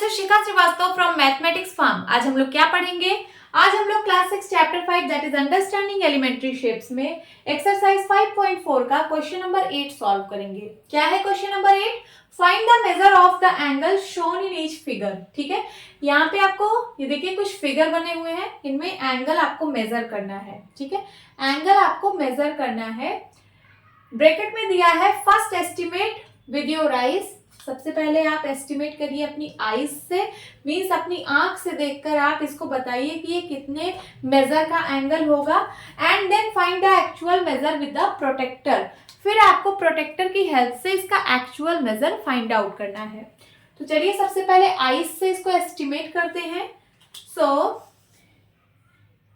is Shikha Srivastava from mathematics farm. आज हम लोग क्या पढ़ेंगे? आज हम लोग class 6 chapter 5 that is understanding elementary shapes में एक्सरसाइज 5.4 का क्वेश्चन नंबर 8 सॉल्व करेंगे। क्या है question number 8? Find the measure of the angle shown in each figure. ठीक है, यहाँ पे आपको ये देखिए कुछ फिगर बने हुए हैं, इनमें एंगल आपको मेजर करना है। ठीक है, एंगल आपको मेजर करना है। ब्रैकेट में दिया है first estimate with your eyes. सबसे पहले आप एस्टिमेट करिए अपनी आईज से, मीन्स अपनी आंख से देखकर आप इसको बताइए कि ये कितने मेजर का एंगल होगा। And then find the actual measure with the protractor. फिर आपको प्रोटेक्टर की हेल्प से इसका एक्चुअल मेजर फाइंड आउट करना है। तो चलिए सबसे पहले आईज से इसको एस्टिमेट करते हैं।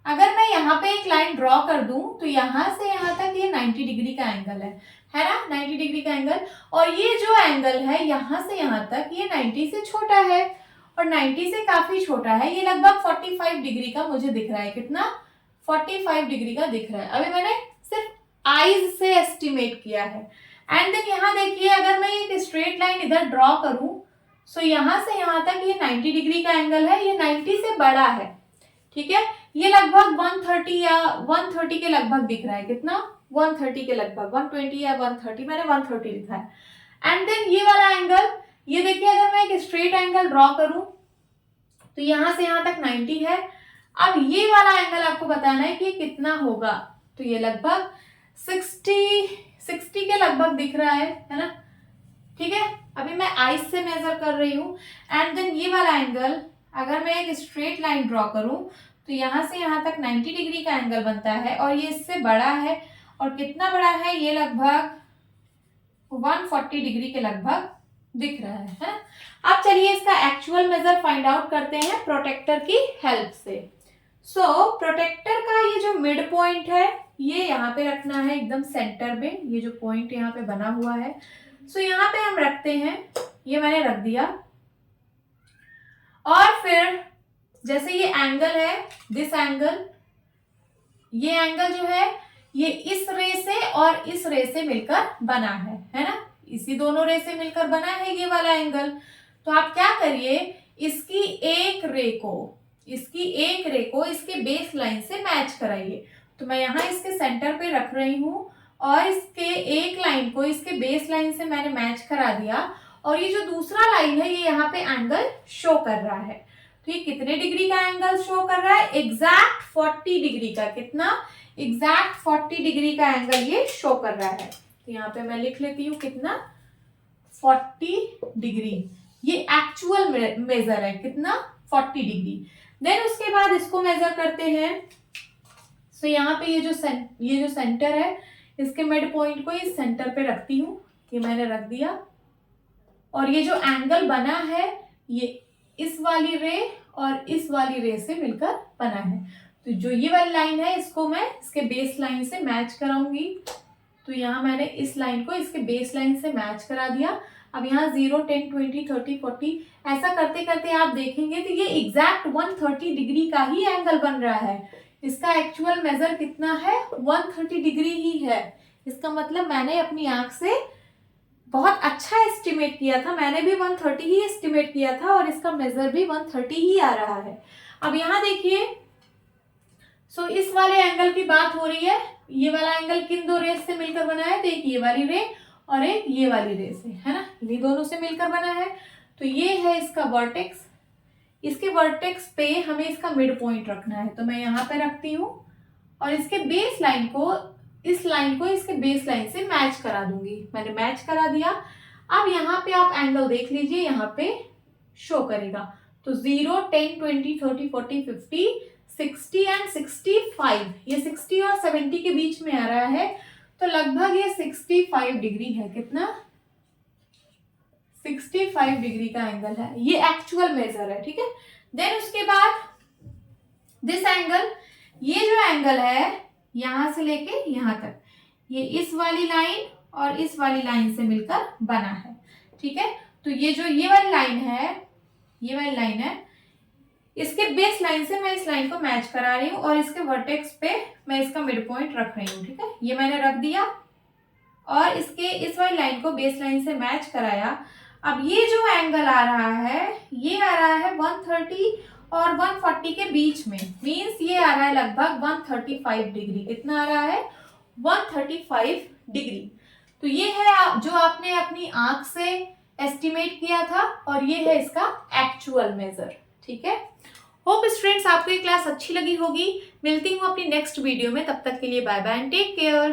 अगर मैं यहाँ पे एक लाइन ड्रॉ कर दूं तो यहाँ से यहाँ तक ये 90 डिग्री का एंगल है ना, 90 डिग्री का एंगल। और ये जो एंगल है यहाँ से यहाँ तक ये 90 से छोटा है और 90 से काफी छोटा है, ये लगभग 45 डिग्री का मुझे दिख रहा है। कितना? 45 डिग्री का दिख रहा है। अभी मैंने सिर्फ आईज से एस्टिमेट किया है। एंड देन यहाँ देखिए, अगर मैं एक स्ट्रेट लाइन इधर ड्रॉ करूं सो यहाँ से यहाँ तक ये 90 डिग्री का एंगल है, ये 90 से बड़ा है। ठीक है, ये लगभग 130 या 130 के लगभग दिख रहा है। कितना? 130 के लगभग, 120 या 130, मैंने 130 लिखा है। एंड देन ये वाला एंगल, ये देखिए अगर मैं एक स्ट्रेट एंगल ड्रॉ करूं तो यहां से यहां तक 90 है। अब ये वाला एंगल आपको बताना है कि कितना होगा, तो ये लगभग 60 के लगभग दिख रहा है ना। ठीक है, अभी मैं आईज से मेजर कर रही हूँ। एंड देन ये वाला एंगल, अगर मैं एक स्ट्रेट लाइन ड्रॉ करूं तो यहाँ से यहाँ तक 90 डिग्री का एंगल बनता है और ये इससे बड़ा है। और कितना बड़ा है? ये लगभग 140 डिग्री के लगभग दिख रहा है। अब चलिए इसका एक्चुअल मेजर फाइंड आउट करते हैं प्रोटेक्टर की हेल्प से। प्रोटेक्टर का ये जो मिड पॉइंट है ये यहाँ पे रखना है एकदम सेंटर में, ये जो पॉइंट यहाँ पे बना हुआ है। यहाँ पे हम रखते हैं, ये मैंने रख दिया। और फिर जैसे ये एंगल है, दिस एंगल, ये एंगल जो है ये इस रे से और इस रे से मिलकर बना है ना, इसी दोनों रे से मिलकर बना है ये वाला एंगल। तो आप क्या करिए, इसकी एक रे को इसके बेस लाइन से मैच कराइए। तो मैं यहाँ इसके सेंटर पे रख रही हूँ और इसके एक लाइन को इसके बेस लाइन से मैंने मैच करा दिया। और ये जो दूसरा लाइन है ये यहाँ पे एंगल शो कर रहा है। तो ये कितने डिग्री का एंगल शो कर रहा है? एग्जैक्ट 40 डिग्री का। कितना? एग्जैक्ट 40 डिग्री का एंगल ये शो कर रहा है। तो यहाँ पे मैं लिख लेती हूँ कितना? 40 डिग्री। ये एक्चुअल मेजर है। कितना? 40 डिग्री। देन उसके बाद इसको मेजर करते हैं। यहाँ पे ये जो सेंटर है, इसके मिड पॉइंट को इस सेंटर पे रखती हूँ, ये मैंने रख दिया। और ये जो एंगल बना है ये इस वाली रे और इस वाली रे से मिलकर बना है। तो जो ये वाली लाइन है इसको मैं इसके बेस लाइन से मैच कराऊंगी। तो यहाँ मैंने इस लाइन को इसके बेस लाइन से मैच करा दिया। अब यहाँ 0, 10, 20, 30, 40 ऐसा करते करते आप देखेंगे तो ये एग्जैक्ट 130 डिग्री का ही एंगल बन रहा है। इसका एक्चुअल मेजर कितना है? 130 डिग्री ही है। इसका मतलब मैंने अपनी आंख से बहुत अच्छा एस्टिमेट किया था, मैंने भी 130 ही एस्टिमेट किया था और इसका मेजर भी 130 ही आ रहा है। अब यहाँ देखिए, इस वाले एंगल की बात हो रही है। ये वाला एंगल किन दो रेस से मिलकर बना है? तो एक ये वाली रे और एक ये वाली रे से, है ना, ये दोनों से मिलकर बना है। तो ये है इसका वर्टेक्स। इसके वर्टेक्स पे हमें इसका मिड पॉइंट रखना है। तो मैं यहाँ पे रखती हूँ और इसके बेस लाइन को, इस लाइन को इसके बेस लाइन से मैच करा दूंगी। मैंने मैच करा दिया। अब यहाँ पे आप एंगल देख लीजिए, यहाँ पे शो करेगा। तो 0, 10, 20, 30, 40, 50, 60 एंड 65, ये 60 और 70 के बीच में आ रहा है। तो लगभग ये 65 डिग्री है। कितना? 65 डिग्री का एंगल है, ये एक्चुअल मेजर है। ठीक है, देन उसके बाद दिस एंगल, ये जो एंगल है यहां से लेके यहां तक, ये इस वाली लाइन और इस वाली लाइन से मिलकर बना है। ठीक है, तो ये वाली लाइन है, इसके बेस लाइन से मैं इस लाइन को मैच करा रही हूँ और इसके वर्टेक्स पे मैं इसका मिड पॉइंट रख रही हूँ। ठीक है, ये मैंने रख दिया और इसके इस वाली लाइन को बेस लाइन से मैच कराया। अब ये जो एंगल आ रहा है ये आ रहा है 130 और 140 के बीच में, मीन्स ये आ रहा है लगभग 135 डिग्री। कितना आ रहा है? 135 डिग्री। तो ये है जो आपने अपनी आंख से एस्टिमेट किया था और ये है इसका एक्चुअल मेजर। ठीक है, होप स्टूडेंट्स आपको ये क्लास अच्छी लगी होगी। मिलती हूँ अपनी नेक्स्ट वीडियो में, तब तक के लिए bye bye and take care.